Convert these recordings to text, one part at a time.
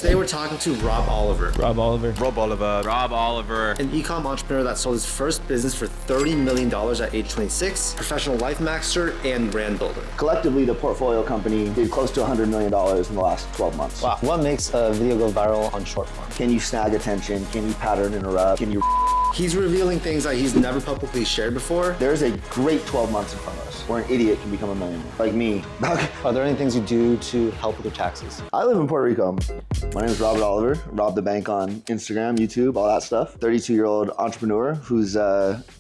Today we're talking to Rob Oliver. An e-com entrepreneur that sold his first business for $30 million at age 26, professional life maxer, and brand builder. Collectively, the portfolio company did close to $100 million in the last 12 months. Wow. What makes a video go viral on short form? Can you snag attention? Can you pattern interrupt? Can you... He's revealing things that he's never publicly shared before. There's a great 12 months in front of us where an idiot can become a millionaire, like me. Are there any things you do to help with your taxes? I live in Puerto Rico. My name is Robert Oliver, RobTheBank on Instagram, YouTube, all that stuff. 32-year-old entrepreneur who's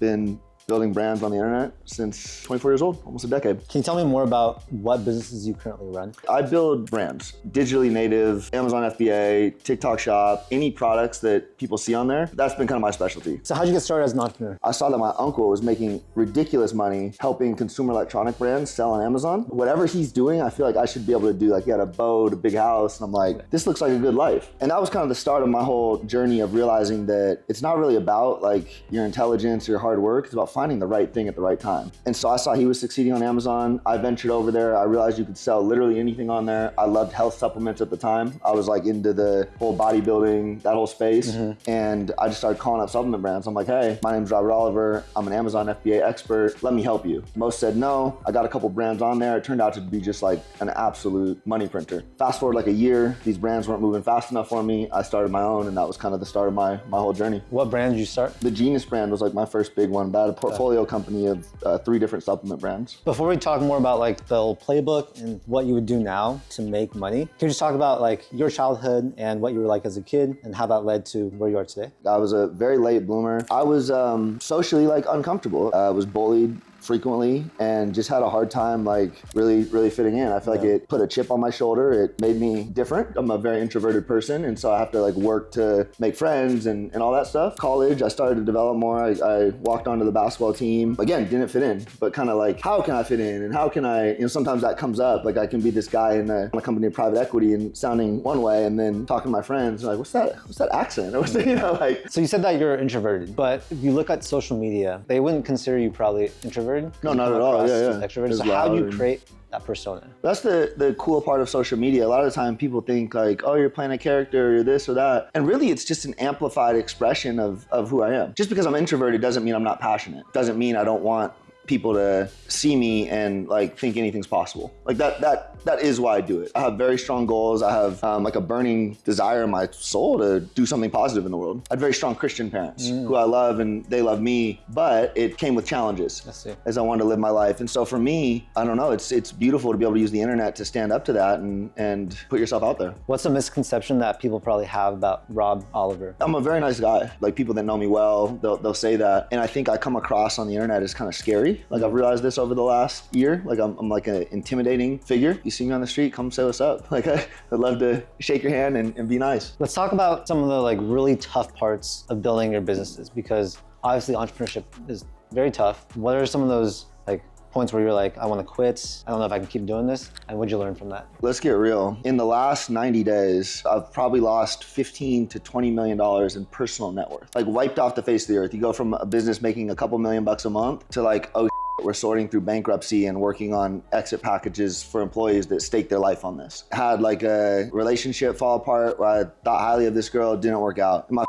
been building brands on the internet since 24 years old, almost a decade. Can you tell me more about what businesses you currently run? I build brands, digitally native, Amazon FBA, TikTok Shop, any products that people see on there. That's been kind of my specialty. So how'd you get started as an entrepreneur? I saw that my uncle was making ridiculous money helping consumer electronic brands sell on Amazon. Whatever he's doing, I feel like I should be able to do. Like, he had a boat, a big house, and I'm like, this looks like a good life. And that was kind of the start of my whole journey of realizing that it's not really about like your intelligence or your hard work. It's about finding the right thing at the right time. And so I saw he was succeeding on Amazon. I ventured over there. I realized you could sell literally anything on there. I loved health supplements at the time. I was like into the whole bodybuilding, that whole space. And I just started calling up supplement brands. I'm like, hey, my name's Robert Oliver. I'm an Amazon FBA expert. Let me help you. Most said no. I got a couple brands on there. It turned out to be just like an absolute money printer. Fast forward like a year, these brands weren't moving fast enough for me. I started my own, and that was kind of the start of my whole journey. What brand did you start? The Genius brand was like my first big one. I had a portfolio company of 3 different supplement brands. Before we talk more about like the whole playbook and what you would do now to make money, can you just talk about like your childhood and what you were like as a kid and how that led to where you are today? I was a very late bloomer. I was socially like uncomfortable. I was bullied frequently and just had a hard time like really fitting in. I feel like it put a chip on my shoulder. It made me different. I'm a very introverted person, and so I have to like work to make friends and all that stuff. College, I started to develop more. I walked onto the basketball team. Again, didn't fit in, but kind of like, how can I fit in and how can I, sometimes that comes up. Like I can be this guy in a company of private equity and sounding one way, and then talking to my friends like, what's that accent? Or what's that, like. So you said that you're introverted, but if you look at social media, they wouldn't consider you probably introverted. No, not at all. Yeah. Extroverted. So how do you create that persona? That's the cool part of social media. A lot of the time people think like, oh, you're playing a character, or you're this or that. And really it's just an amplified expression of who I am. Just because I'm introverted doesn't mean I'm not passionate. Doesn't mean I don't want people to see me and like think anything's possible. Like that is why I do it. I have very strong goals. I have like a burning desire in my soul to do something positive in the world. I had very strong Christian parents who I love and they love me, but it came with challenges as I wanted to live my life. And so for me, I don't know, it's beautiful to be able to use the internet to stand up to that and put yourself out there. What's a misconception that people probably have about Rob Oliver? I'm a very nice guy. Like people that know me well, they'll say that. And I think I come across on the internet as kind of scary. Like I've realized this over the last year. Like I'm like an intimidating figure. You see me on the street, come say what's up. Like I'd love to shake your hand and be nice. Let's talk about some of the like really tough parts of building your businesses, because obviously entrepreneurship is very tough. What are some of those like points where you're like, I want to quit, I don't know if I can keep doing this, and what'd you learn from that? Let's get real. In the last 90 days, I've probably lost $15 to $20 million in personal net worth. Like wiped off the face of the earth. You go from a business making a couple $1,000,000 a month to like, oh, we're sorting through bankruptcy and working on exit packages for employees that stake their life on this. Had like a relationship fall apart where I thought highly of this girl, didn't work out. My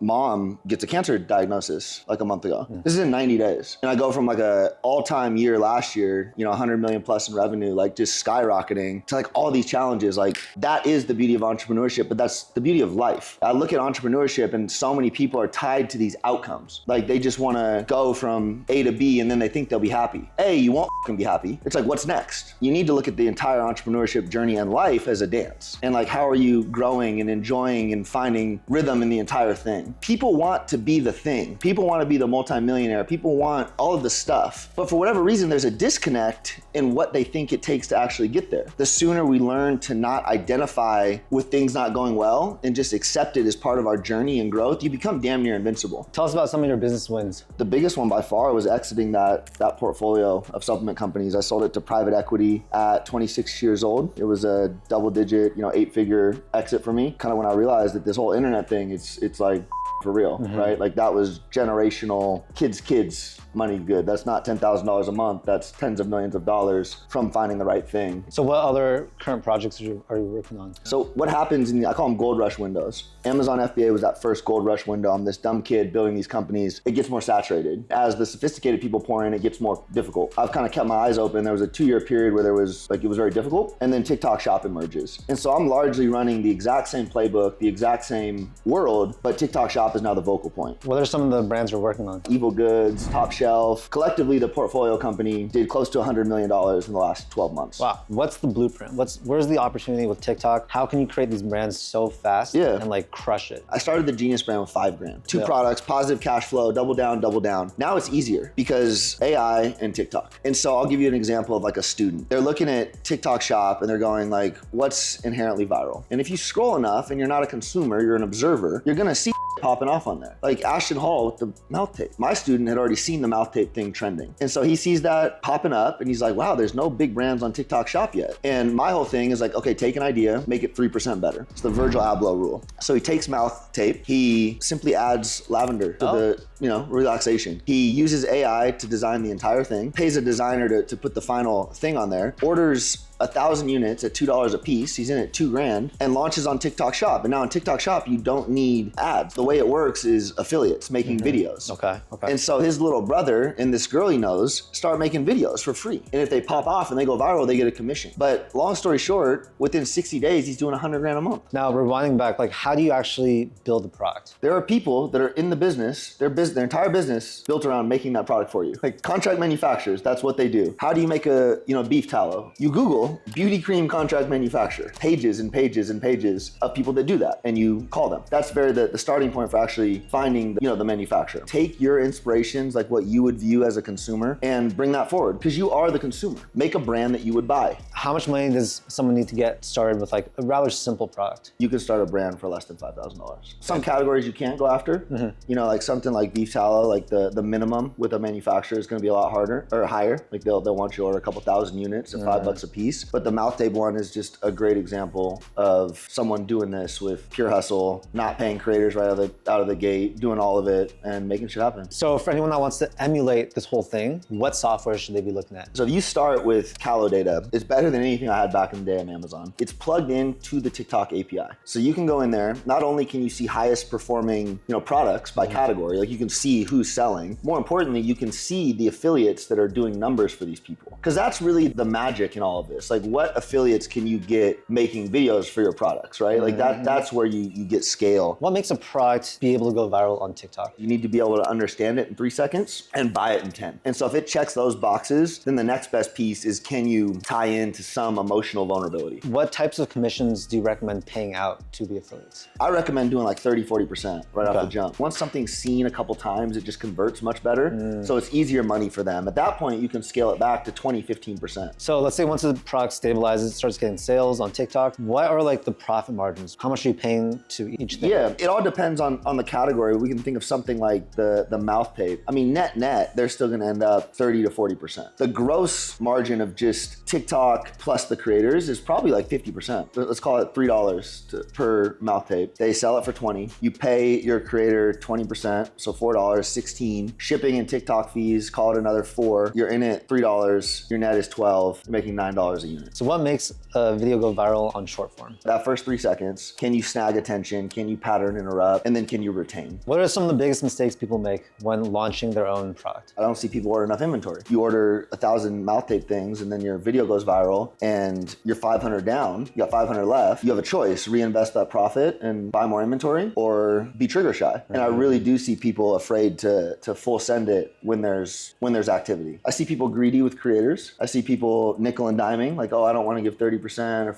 mom gets a cancer diagnosis like a month ago. This is in 90 days. And I go from like a all-time year last year, 100 million plus in revenue, like just skyrocketing to like all these challenges. Like that is the beauty of entrepreneurship, but that's the beauty of life. I look at entrepreneurship and so many people are tied to these outcomes. Like they just want to go from A to B and then they think they'll be happy. A, you won't be happy. It's like, what's next? You need to look at the entire entrepreneurship journey and life as a dance. And like, how are you growing and enjoying and finding rhythm in the entire thing? People want to be the thing. People want to be the multimillionaire. People want all of the stuff. But for whatever reason, there's a disconnect in what they think it takes to actually get there. The sooner we learn to not identify with things not going well and just accept it as part of our journey and growth, you become damn near invincible. Tell us about some of your business wins. The biggest one by far was exiting that portfolio of supplement companies. I sold it to private equity at 26 years old. It was a double digit, 8-figure exit for me. Kind of when I realized that this whole internet thing, it's like for real, right? Like that was generational kids money good. That's not $10,000 a month. That's tens of millions of dollars from finding the right thing. So what other current projects are you working on? So what happens I call them gold rush windows. Amazon FBA was that first gold rush window. I'm this dumb kid building these companies. It gets more saturated. As the sophisticated people pour in, it gets more difficult. I've kind of kept my eyes open. There was a 2-year period where it was very difficult. And then TikTok Shop emerges. And so I'm largely running the exact same playbook, the exact same world, but TikTok Shop is now the vocal point. What are some of the brands you're working on? Evil Goods, Top Shelf. Collectively, the portfolio company did close to $100 million in the last 12 months. Wow. What's the blueprint? Where's the opportunity with TikTok? How can you create these brands so fast and like crush it? I started the Genius brand with $5,000. 2 products, positive cash flow, double down, double down. Now it's easier because AI and TikTok. And so I'll give you an example of like a student. They're looking at TikTok Shop and they're going like, what's inherently viral? And if you scroll enough and you're not a consumer, you're an observer, you're gonna see popping off on there. Like Ashton Hall with the mouth tape. My student had already seen the mouth tape thing trending. And so he sees that popping up and he's like, wow, there's no big brands on TikTok Shop yet. And my whole thing is like, okay, take an idea, make it 3% better. It's the Virgil Abloh rule. So he takes mouth tape, he simply adds lavender to the, relaxation. He uses AI to design the entire thing, pays a designer to put the final thing on there, orders 1,000 units at $2 a piece. He's in at $2,000 and launches on TikTok Shop. And now on TikTok Shop, you don't need ads. The way it works is affiliates making videos. Okay. And so his little brother and this girl he knows start making videos for free. And if they pop off and they go viral, they get a commission. But long story short, within 60 days, he's doing $100,000 a month. Now rewinding back, like how do you actually build the product? There are people that are in the business, their entire business built around making that product for you. Like contract manufacturers, that's what they do. How do you make a beef tallow? You Google beauty cream contract manufacturer, pages and pages and pages of people that do that, and you call them. That's the starting point for actually finding the manufacturer. Take your inspirations, like what you would view as a consumer, and bring that forward because you are the consumer. Make a brand that you would buy. How much money does someone need to get started with like a rather simple product? You can start a brand for less than $5,000. Some categories you can't go after, like something like beef tallow, like the minimum with a manufacturer is going to be a lot harder or higher. Like they'll want you to order a couple thousand units at $5 a piece. But the mouth tape one is just a great example of someone doing this with pure hustle, not paying creators right out of the gate, doing all of it and making shit happen. So for anyone that wants to emulate this whole thing, what software should they be looking at? So if you start with Callow data, it's better than anything I had back in the day on Amazon. It's plugged into the TikTok API. So you can go in there, not only can you see highest performing products by category, like you can see who's selling. More importantly, you can see the affiliates that are doing numbers for these people. Because that's really the magic in all of this. Like what affiliates can you get making videos for your products, right? Like that's where you get scale. What makes a product be able to go viral on TikTok? You need to be able to understand it in 3 seconds and buy it in 10. And so if it checks those boxes, then the next best piece is can you tie into some emotional vulnerability? What types of commissions do you recommend paying out to the affiliates? I recommend doing like 30-40% right off the jump. Once something's seen a couple times, it just converts much better. So it's easier money for them. At that point, you can scale it back to 20-15%. So let's say once the product stabilizes, starts getting sales on TikTok, what are like the profit margins? How much are you paying to each thing? Yeah, it all depends on the category. We can think of something like the mouth tape. I mean, net, they're still gonna end up 30-40%. The gross margin of just TikTok plus the creators is probably like 50%. Let's call it $3 per mouth tape. They sell it for 20. You pay your creator 20%, so $4, 16. Shipping and TikTok fees, call it another 4. You're in it $3. Your net is 12. You're making $9 a unit. So what makes a video go viral on short form? That first 3 seconds, can you snag attention? Can you pattern interrupt? And then can you retain? What are some of the biggest mistakes people make when launching their own product? I don't see people order enough inventory. You order 1,000 mouth tape things and then your video goes viral and you're 500 down, you got 500 left. You have a choice, reinvest that profit and buy more inventory or be trigger shy. And I really do see people afraid to full send it when there's activity. I see people greedy with creators. I see people nickel and diming, like, oh, I don't want to give 30%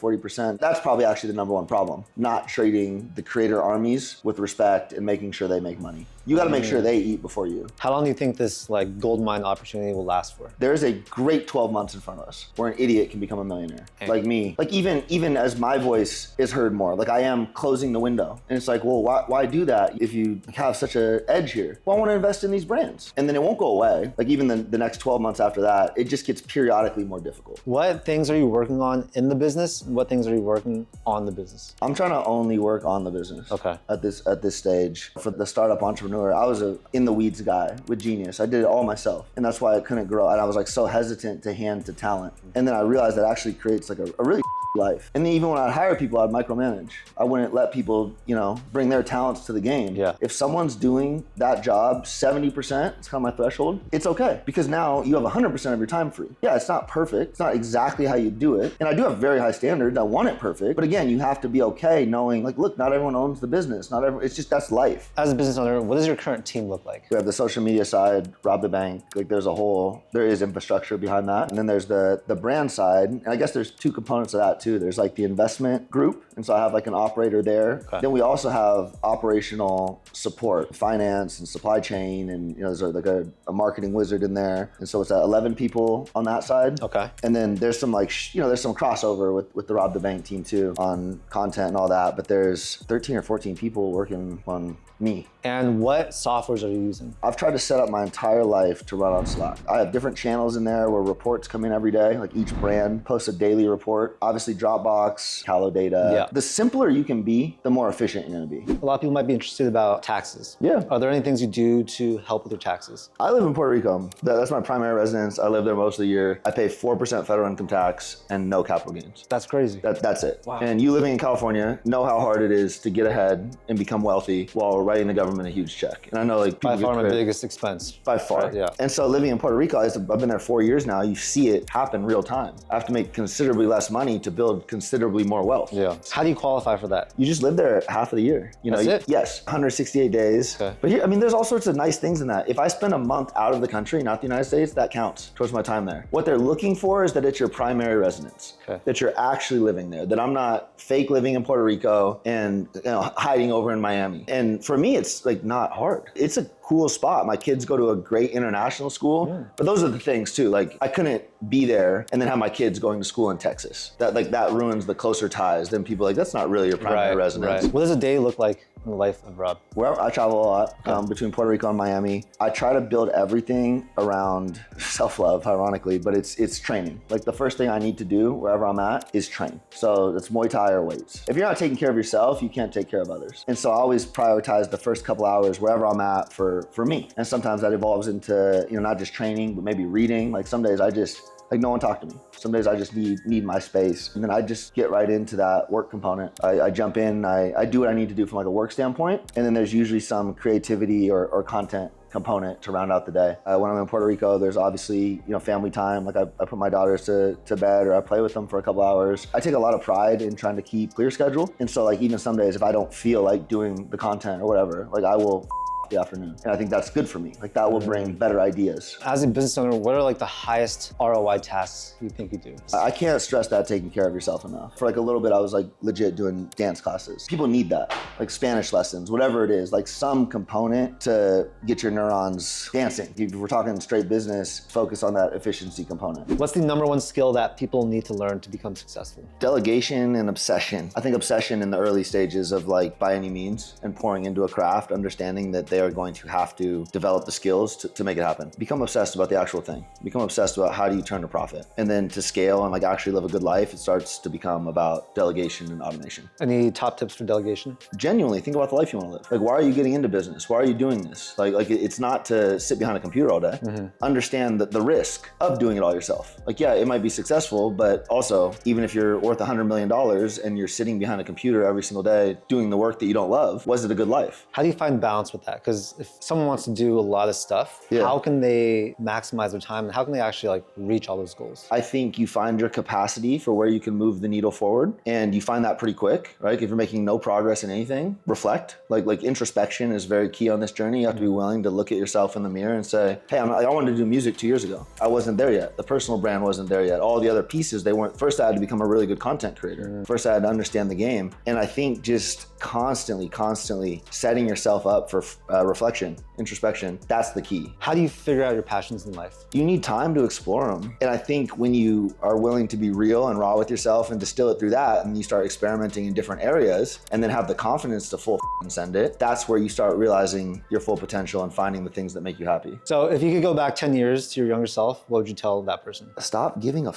or 40%. That's probably actually the number one problem. Not treating the creator armies with respect and making sure they make money. You got to make sure they eat before you. How long do you think this like gold mine opportunity will last for? There's a great 12 months in front of us where an idiot can become a millionaire, like me. Like even as my voice is heard more, like I am closing the window. And it's like, well, why do that if you have such an edge here? Well, I want to invest in these brands. And then it won't go away. Like even the next 12 months after that, it just gets periodically more difficult. What things things are you working on in the business? What things are you working on the business? I'm trying to only work on the business. Okay. At this stage. For the startup entrepreneur, I was a in the weeds guy with Genius. I did it all myself, and that's why I couldn't grow. And I was like so hesitant to hand to talent. And then I realized that actually creates like a really life. And then even when I'd hire people, I'd micromanage. I wouldn't let people, bring their talents to the game. Yeah. If someone's doing that job 70%, it's kind of my threshold, it's okay. Because now you have 100% of your time free. Yeah, it's not perfect. It's not exactly how you do it. And I do have very high standards. I want it perfect. But again, you have to be okay knowing like, look, not everyone owns the business. It's just, that's life. As a business owner, what does your current team look like? We have the social media side, RobTheBank. Like there is infrastructure behind that. And then there's the brand side. And I guess there's two components of that too. There's like the investment group. And so I have like an operator there. Okay. Then we also have operational support, finance and supply chain. And there's like a marketing wizard in there. And so it's 11 people on that side. Okay. And then there's some there's some crossover with the RobTheBank team too on content and all that. But there's 13 or 14 people working on me. And what softwares are you using? I've tried to set up my entire life to run on Slack. I have different channels in there where reports come in every day, like each brand posts a daily report. Obviously Dropbox, Callow data. Yeah. The simpler you can be, the more efficient you're gonna be. A lot of people might be interested about taxes. Yeah. Are there any things you do to help with your taxes? I live in Puerto Rico. That's my primary residence. I live there most of the year. I pay 4% federal income tax and no capital gains. That's crazy. That's it. Wow. And you living in California know how hard it is to get ahead and become wealthy while writing the government a huge check. And I know like people By far get my credit. biggest expense. By far. Right, yeah. And so living in Puerto Rico, I've been there 4 years now. You see it happen real time. I have to make considerably less money to build considerably more wealth. Yeah. How do you qualify for that? You just live there half of the year. That's it? Yes, 168 days. Okay. But here, there's all sorts of nice things in that. If I spend a month out of the country, not the United States, that counts towards my time there. What they're looking for is that it's your primary residence. Okay. That you're actually living there. That I'm not fake living in Puerto Rico and hiding over in Miami. And for me, it's like not hard. It's a cool spot. My kids go to a great international school, but those are the things too. Like I couldn't be there and then have my kids going to school in Texas. That ruins the closer ties. Then people are like, that's not really your primary residence. Right. What does a day look like in the life of Rob? Well, I travel a lot between Puerto Rico and Miami. I try to build everything around self-love, ironically, but it's training. Like the first thing I need to do wherever I'm at is train. So it's Muay Thai or weights. If you're not taking care of yourself, you can't take care of others. And so I always prioritize the first couple hours wherever I'm at for me. And sometimes that evolves into, not just training, but maybe reading. Like some days I just, no one talk to me. Some days I just need my space. And then I just get right into that work component. I jump in, I do what I need to do from like a work standpoint. And then there's usually some creativity or content component to round out the day. When I'm in Puerto Rico, there's obviously, family time. Like I put my daughters to bed or I play with them for a couple hours. I take a lot of pride in trying to keep clear schedule. And so like even some days if I don't feel like doing the content or whatever, like I will the afternoon. And I think that's good for me. Like that will bring better ideas. As a business owner, what are like the highest ROI tasks you think you do? I can't stress that taking care of yourself enough. For like a little bit, I was like legit doing dance classes. People need that, like Spanish lessons, whatever it is, like some component to get your neurons dancing. If we're talking straight business, focus on that efficiency component. What's the number one skill that people need to learn to become successful? Delegation and obsession. I think obsession in the early stages of like by any means and pouring into a craft, understanding that they are going to have to develop the skills to make it happen. Become obsessed about the actual thing. Become obsessed about how do you turn to profit. And then to scale and like actually live a good life, it starts to become about delegation and automation. Any top tips for delegation? Genuinely think about the life you want to live. Like why are you getting into business? Why are you doing this? Like it's not to sit behind a computer all day. Understand that the risk of doing it all yourself. Like yeah, it might be successful, but also even if you're worth $100 million and you're sitting behind a computer every single day doing the work that you don't love, was it a good life? How do you find balance with that? Because if someone wants to do a lot of stuff, how can they maximize their time and how can they actually like reach all those goals? I think you find your capacity for where you can move the needle forward, and you find that pretty quick, right? If you're making no progress in anything, reflect. Like introspection is very key on this journey. You have to be willing to look at yourself in the mirror and say, hey, I wanted to do music 2 years ago. I wasn't there yet. The personal brand wasn't there yet. All the other pieces, they weren't. First, I had to become a really good content creator. First, I had to understand the game. And I think just constantly setting yourself up for reflection, introspection, that's the key. How do you figure out your passions in life? You need time to explore them. And I think when you are willing to be real and raw with yourself and distill it through that, and you start experimenting in different areas and then have the confidence to full send it, that's where you start realizing your full potential and finding the things that make you happy. So if you could go back 10 years to your younger self, what would you tell that person? Stop giving a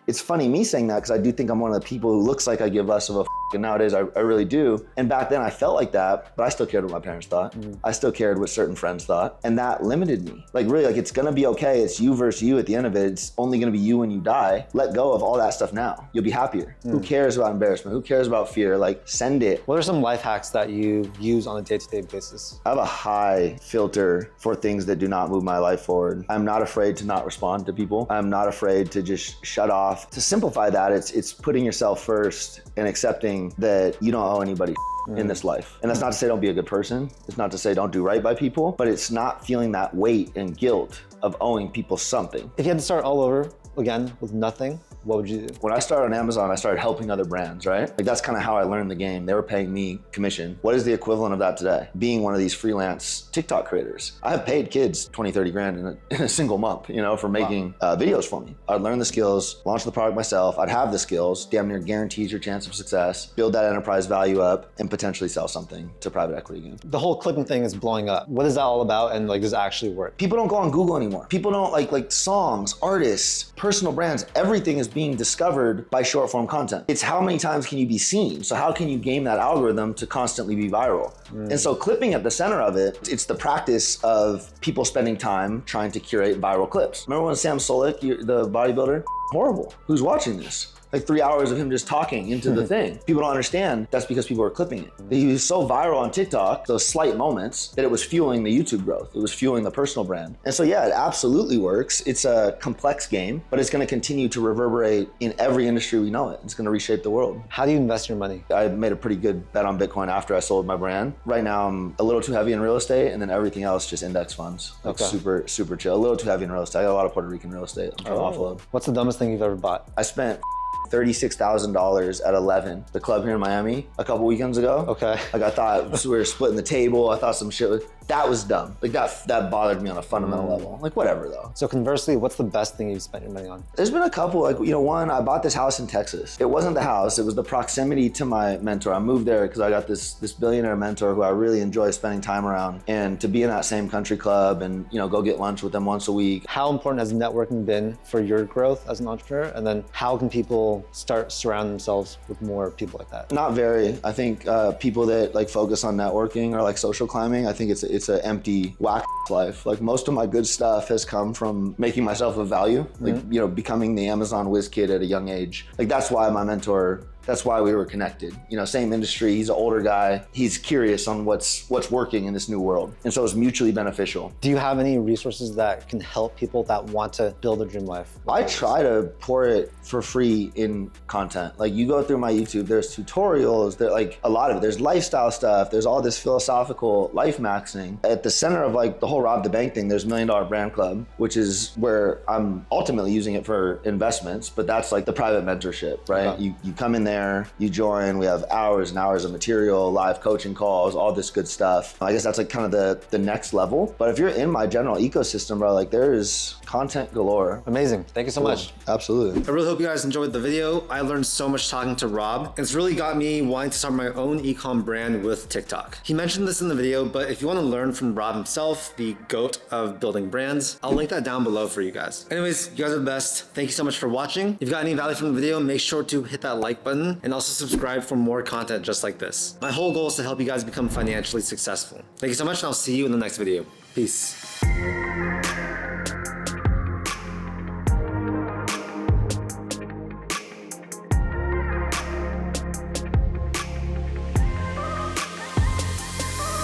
It's funny me saying that because I do think I'm one of the people who looks like I give less of a and nowadays I really do. And back then I felt like that, but I still cared what my parents thought. I still cared what certain friends thought. And that limited me. Like really, like it's gonna be okay. It's you versus you at the end of it. It's only gonna be you when you die. Let go of all that stuff now. You'll be happier. Who cares about embarrassment? Who cares about fear? Like send it. What are some life hacks that you use on a day-to-day basis? I have a high filter for things that do not move my life forward. I'm not afraid to not respond to people. I'm not afraid to just shut off. To simplify that, it's putting yourself first and accepting that you don't owe anybody in this life. And that's not to say don't be a good person. It's not to say don't do right by people, but it's not feeling that weight and guilt of owing people something. If you had to start all over again with nothing, what would you do? When I started on Amazon, I started helping other brands, right? Like that's kind of how I learned the game. They were paying me commission. What is the equivalent of that today? Being one of these freelance TikTok creators. I have paid kids 20, 30 grand in a single month, you know, for making videos for me. I'd learn the skills, launch the product myself. I'd have the skills, damn near guarantees your chance of success, build that enterprise value up and potentially sell something to private equity again. The whole clipping thing is blowing up. What is that all about? And like, does it actually work? People don't go on Google anymore. People don't like songs, artists, personal brands, everything is being discovered by short form content. It's how many times can you be seen? So how can you game that algorithm to constantly be viral? And so clipping at the center of it, it's the practice of people spending time trying to curate viral clips. Remember when Sam Solik, the bodybuilder? Horrible. Who's watching this? Like 3 hours of him just talking into the thing. People don't understand that's because people are clipping it. He was so viral on TikTok, those slight moments, that it was fueling the YouTube growth. It was fueling the personal brand. And so yeah, it absolutely works. It's a complex game, but it's gonna continue to reverberate in every industry we know it. It's gonna reshape the world. How do you invest your money? I made a pretty good bet on Bitcoin after I sold my brand. Right now I'm a little too heavy in real estate and then everything else just index funds. Like super, super chill. A little too heavy in real estate. I got a lot of Puerto Rican real estate I'm trying to offload. What's the dumbest thing you've ever bought? I spent $36,000 at 11, the club here in Miami, a couple weekends ago. Okay. Like I thought we were splitting the table. I thought some shit was, that was dumb. Like that bothered me on a fundamental level. Like whatever though. So conversely, what's the best thing you've spent your money on? There's been a couple, like, you know, one, I bought this house in Texas. It wasn't the house, it was the proximity to my mentor. I moved there because I got this billionaire mentor who I really enjoy spending time around, and to be in that same country club and, you know, go get lunch with them once a week. How important has networking been for your growth as an entrepreneur? And then how can people start surrounding themselves with more people like that? Not very. I think people that like focus on networking or like social climbing, I think it's an empty whack life. Like most of my good stuff has come from making myself of value, like, you know, becoming the Amazon whiz kid at a young age. Like that's why my mentor, that's why we were connected. You know, same industry, he's an older guy. He's curious on what's working in this new world. And so it's mutually beneficial. Do you have any resources that can help people that want to build a dream life? I try to pour it for free in content. Like you go through my YouTube, there's tutorials, there's like a lot of it. There's lifestyle stuff, there's all this philosophical life maxing. At the center of like the whole RobTheBank thing, there's $1 Million Brand Club, which is where I'm ultimately using it for investments, but that's like the private mentorship, right? You come in there, you join, we have hours and hours of material, live coaching calls, all this good stuff. I guess that's like kind of the next level. But if you're in my general ecosystem, bro, like there is content galore. Amazing. Thank you so much. Absolutely. I really hope you guys enjoyed the video. I learned so much talking to Rob. It's really got me wanting to start my own e-com brand with TikTok. He mentioned this in the video, but if you want to learn from Rob himself, the GOAT of building brands, I'll link that down below for you guys. Anyways, you guys are the best. Thank you so much for watching. If you got any value from the video, make sure to hit that like button and also subscribe for more content just like this. My whole goal is to help you guys become financially successful. Thank you so much, and I'll see you in the next video. Peace.